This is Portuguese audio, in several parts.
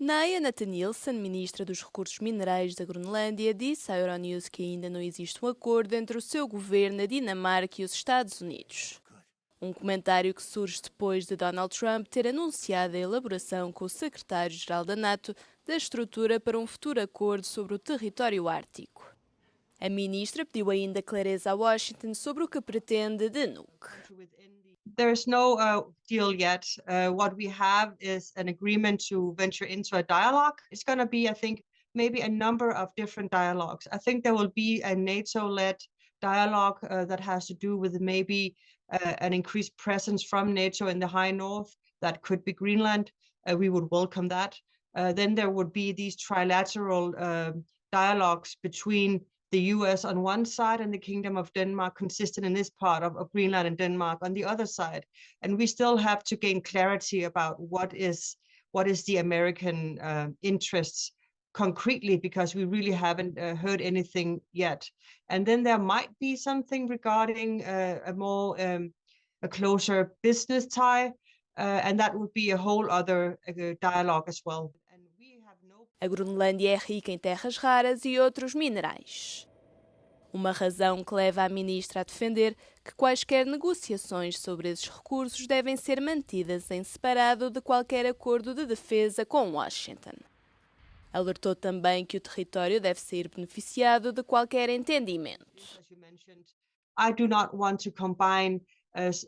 Naya Nathanielsen, ministra dos Recursos Minerais da Groenlândia, disse à Euronews que ainda não existe um acordo entre o seu governo, a Dinamarca e os Estados Unidos. Um comentário que surge depois de Donald Trump ter anunciado a elaboração com o secretário-geral da NATO da estrutura para um futuro acordo sobre o território ártico. A ministra pediu ainda clareza a Washington sobre o que pretende de nuke. There is no deal yet. What we have is an agreement to venture into a dialogue. It's going to be, I think, maybe a number of different dialogues. I think there will be a NATO-led dialogue that has to do with maybe an increased presence from NATO in the high north. That could be Greenland. We would welcome that. Then there would be these trilateral dialogues between the US on one side and the Kingdom of Denmark, consistent in this part of Greenland and Denmark on the other side. And we still have to gain clarity about what is the American interests concretely, because we really haven't heard anything yet. And then there might be something regarding a closer business tie, and that would be a whole other dialogue as well. A Groenlândia é rica em terras raras e outros minerais. Uma razão que leva a ministra a defender que quaisquer negociações sobre esses recursos devem ser mantidas em separado de qualquer acordo de defesa com Washington. Alertou também que o território deve ser beneficiado de qualquer entendimento. I do not want to combine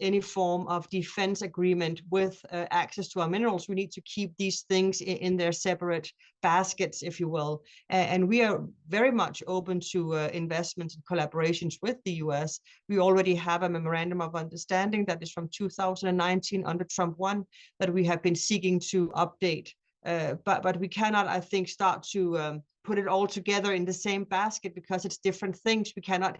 any form of defense agreement with access to our minerals. We need to keep these things in their separate baskets, if you will. And we are very much open to investments and collaborations with the US. We already have a memorandum of understanding that is from 2019 under Trump 1 that we have been seeking to update. But we cannot, I think, start to put it all together in the same basket because it's different things. We cannot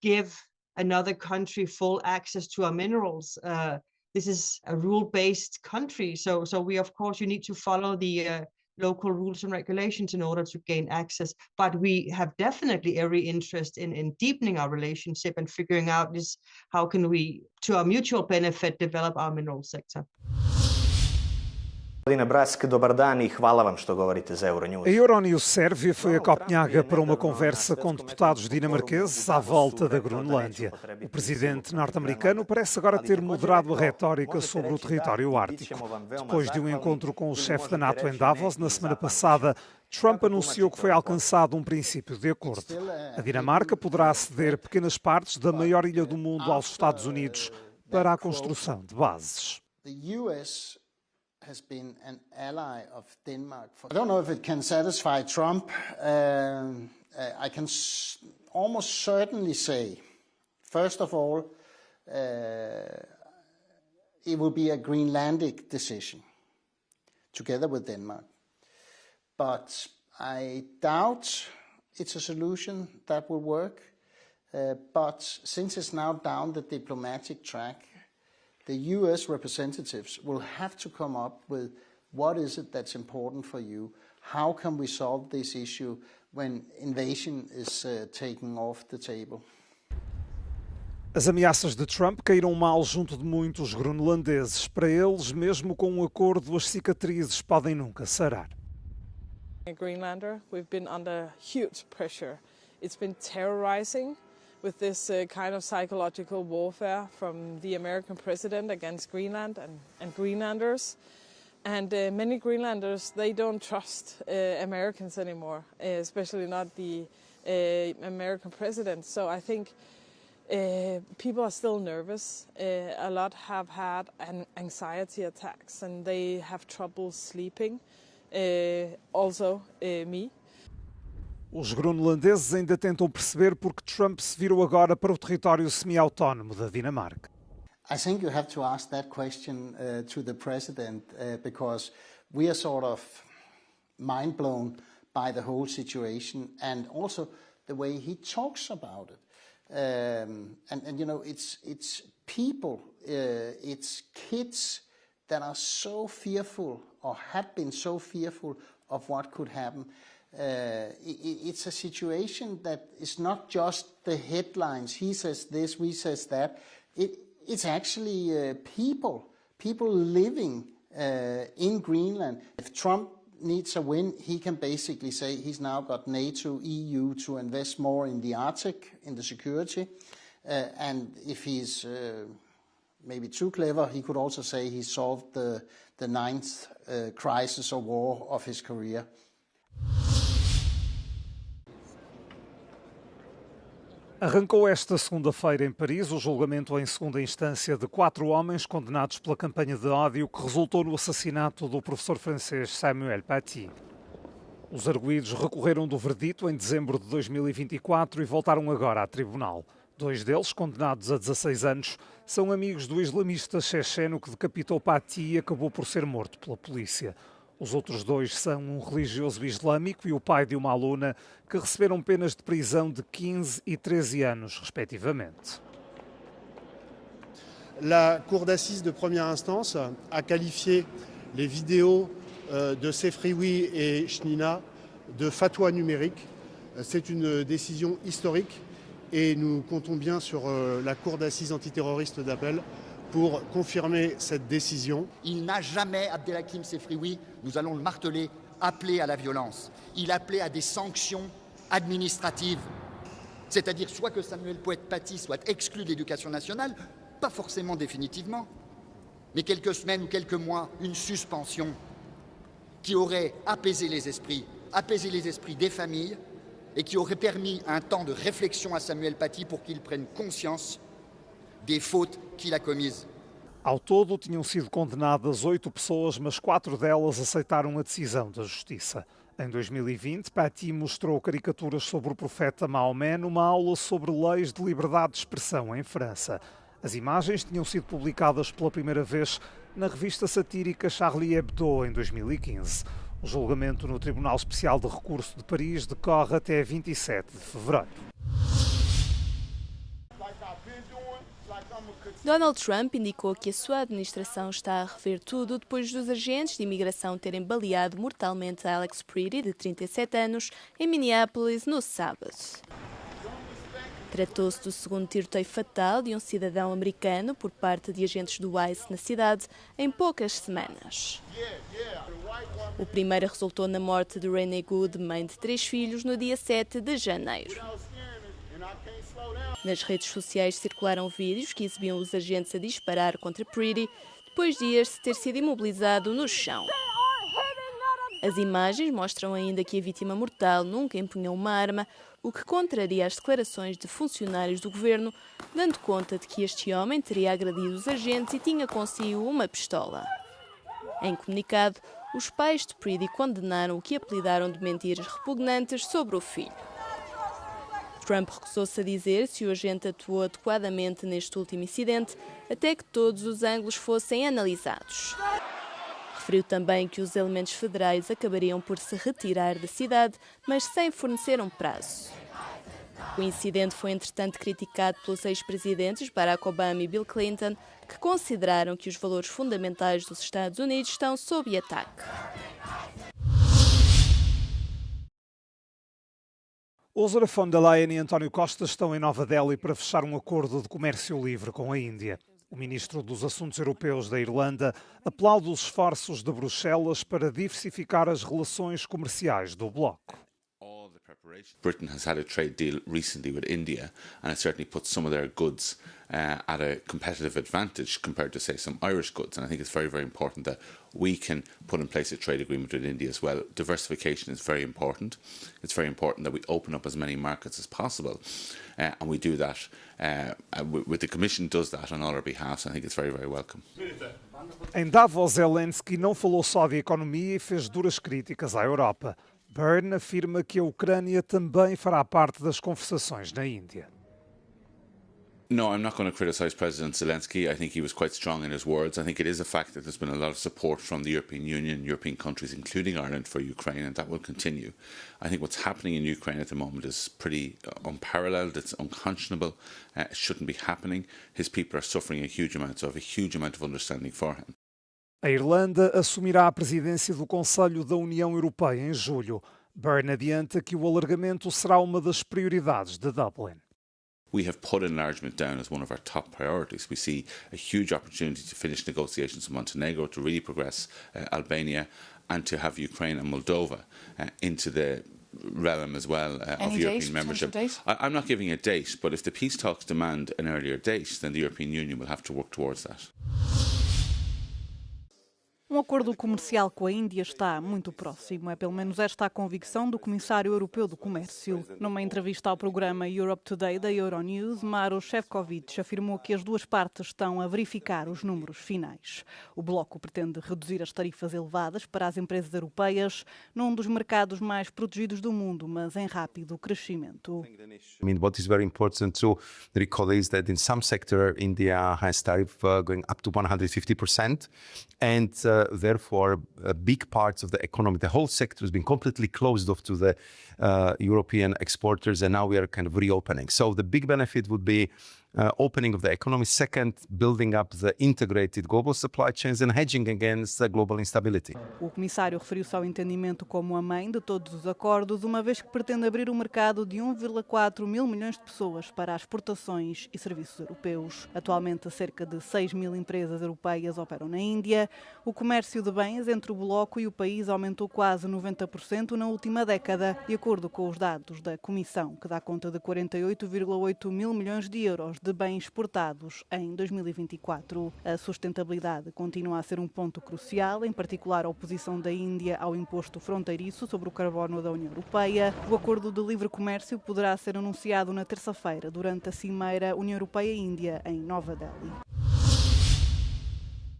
give another country full access to our minerals. This is a rule-based country, so we, of course, you need to follow the local rules and regulations in order to gain access. But we have definitely every interest in deepening our relationship and figuring out how can we, to our mutual benefit, develop our mineral sector. Gospodine Brask, dobar dan I hvala vam što govorite za Euronews. A Euronews Sérvia foi a Copenhaga para uma conversa com deputados dinamarqueses à volta da Groenlândia. O presidente norte-americano parece agora ter moderado a retórica sobre o território ártico. Depois de um encontro com o chefe da NATO em Davos na semana passada, Trump anunciou que foi alcançado um princípio de acordo. A Dinamarca poderá ceder pequenas partes da maior ilha do mundo aos Estados Unidos para a construção de bases. Has been an ally of Denmark. I don't know if it can satisfy Trump. I can almost certainly say, first of all, it will be a Greenlandic decision together with Denmark. But I doubt it's a solution that will work. But since it's now down the diplomatic track, the US representatives will have to come up with what is it that's important for you? How can we solve this issue when invasion is taken off the table? As ameaças de Trump caíram mal junto de muitos groenlandeses. Para eles, mesmo com um acordo, as cicatrizes podem nunca sarar. A Greenlander, we've been under huge pressure. It's been terrorizing. With this kind of psychological warfare from the American president against Greenland and Greenlanders. And many Greenlanders, they don't trust Americans anymore, especially not the American president. So I think people are still nervous. A lot have had anxiety attacks and they have trouble sleeping, also me. Os groenlandeses ainda tentam perceber porque Trump se virou agora para o território semi-autónomo da Dinamarca. I think you have to ask that question to the president because we are sort of mind blown by the whole situation and also the way he talks about it. And you know, it's people, it's kids that are so fearful or have been so fearful of what could happen. It's a situation that is not just the headlines. He says this, we says that. It's actually people living in Greenland. If Trump needs a win, he can basically say he's now got NATO, EU to invest more in the Arctic, in the security. And if he's maybe too clever, he could also say he solved the ninth crisis or war of his career. Arrancou esta segunda-feira em Paris o julgamento em segunda instância de 4 homens condenados pela campanha de ódio que resultou no assassinato do professor francês Samuel Paty. Os arguidos recorreram do verdito em dezembro de 2024 e voltaram agora a tribunal. 2 deles, condenados a 16 anos, são amigos do islamista checheno que decapitou Paty e acabou por ser morto pela polícia. Os outros 2 são um religioso islâmico e o pai de uma aluna que receberam penas de prisão de 15 e 13 anos, respectivamente. La Cour d'assises de première instance a qualifié les vidéos de Sefrioui et Chnina de fatwa numérique. C'est une décision historique et nous comptons bien sur la Cour d'assises antiterroriste d'appel pour confirmer cette décision. Il n'a jamais, Abdelhakim Sefrioui, nous allons le marteler, appelé à la violence. Il appelait à des sanctions administratives. C'est-à-dire soit que Samuel Paty soit exclu de l'éducation nationale, pas forcément définitivement, mais quelques semaines ou quelques mois, une suspension qui aurait apaisé les esprits des familles et qui aurait permis un temps de réflexion à Samuel Paty pour qu'il prenne conscience des fautes qu'il a commises. Ao todo, tinham sido condenadas 8 pessoas, mas 4 delas aceitaram a decisão da Justiça. Em 2020, Paty mostrou caricaturas sobre o profeta Maomé numa aula sobre leis de liberdade de expressão em França. As imagens tinham sido publicadas pela primeira vez na revista satírica Charlie Hebdo em 2015. O julgamento no Tribunal Especial de Recurso de Paris decorre até 27 de fevereiro. Donald Trump indicou que a sua administração está a rever tudo depois dos agentes de imigração terem baleado mortalmente Alex Pretty, de 37 anos, em Minneapolis no sábado. Tratou-se do segundo tiroteio fatal de um cidadão americano por parte de agentes do ICE na cidade em poucas semanas. O primeiro resultou na morte de Renee Good, mãe de 3 filhos, no dia 7 de janeiro. Nas redes sociais circularam vídeos que exibiam os agentes a disparar contra Pretty, depois de este ter sido imobilizado no chão. As imagens mostram ainda que a vítima mortal nunca empunhou uma arma, o que contraria as declarações de funcionários do governo, dando conta de que este homem teria agredido os agentes e tinha consigo uma pistola. Em comunicado, os pais de Pretty condenaram o que apelidaram de mentiras repugnantes sobre o filho. Trump recusou-se a dizer se o agente atuou adequadamente neste último incidente, até que todos os ângulos fossem analisados. Referiu também que os elementos federais acabariam por se retirar da cidade, mas sem fornecer um prazo. O incidente foi, entretanto, criticado pelos ex-presidentes Barack Obama e Bill Clinton, que consideraram que os valores fundamentais dos Estados Unidos estão sob ataque. Ursula von der Leyen e António Costa estão em Nova Delhi para fechar um acordo de comércio livre com a Índia. O ministro dos Assuntos Europeus da Irlanda aplaude os esforços de Bruxelas para diversificar as relações comerciais do bloco. Britain has had a trade deal recently with India, and it certainly puts some of their goods at a competitive advantage compared to, say, some Irish goods. And I think it's very, very important that we can put in place a trade agreement with India as well. Diversification is very important. It's very important that we open up as many markets as possible, and we do that. With the Commission does that on all our behalf. I think it's very, very welcome. Em Davos, Zelensky não falou só de economia e fez duras críticas à Europa. Byrne afirma que a Ucrânia também fará parte das conversações na Índia. No, I'm not going to criticise President Zelensky. I think he was quite strong in his words. I think it is a fact that there's been a lot of support from the European Union, European countries, including Ireland, for Ukraine, and that will continue. I think what's happening in Ukraine at the moment is pretty unparalleled. It's unconscionable. It shouldn't be happening. His people are suffering a huge amount, so I have a huge amount of understanding for him. A Irlanda assumirá a presidência do Conselho da União Europeia em julho. Byrne adianta que o alargamento será uma das prioridades de Dublin. We have put enlargement down as one of our top priorities. We see a huge opportunity to finish negotiations with Montenegro, to really progress Albania, and to have Ukraine and Moldova into the realm as well of European membership. I'm not giving a date, but if the peace talks demand an earlier date, then the European Union will have to work towards that. Um acordo comercial com a Índia está muito próximo. É pelo menos esta a convicção do Comissário Europeu do Comércio. Numa entrevista ao programa Europe Today da Euronews, Maroš Šefčovič afirmou que as duas partes estão a verificar os números finais. O bloco pretende reduzir as tarifas elevadas para as empresas europeias num dos mercados mais protegidos do mundo, mas em rápido crescimento. What is very important to recall is that in some sector India has tariff going up to 150%, and therefore big parts of the economy, the whole sector has been completely closed off to the European exporters, and now we are kind of reopening. So the big benefit would be opening of the economy. Second, building up the integrated global supply chains and hedging against global instability. O comissário referiu-se ao entendimento como a mãe de todos os acordos, uma vez que pretende abrir um mercado de 1,4 mil milhões de pessoas para as exportações e serviços europeus. Atualmente, cerca de 6 mil empresas europeias operam na Índia. O comércio de bens entre o bloco e o país aumentou quase 90% na última década, de acordo com os dados da Comissão, que dá conta de 48,8 mil milhões de euros de bens exportados em 2024. A sustentabilidade continua a ser um ponto crucial, em particular a oposição da Índia ao imposto fronteiriço sobre o carbono da União Europeia. O acordo de livre comércio poderá ser anunciado na terça-feira, durante a cimeira União Europeia-Índia, em Nova Delhi.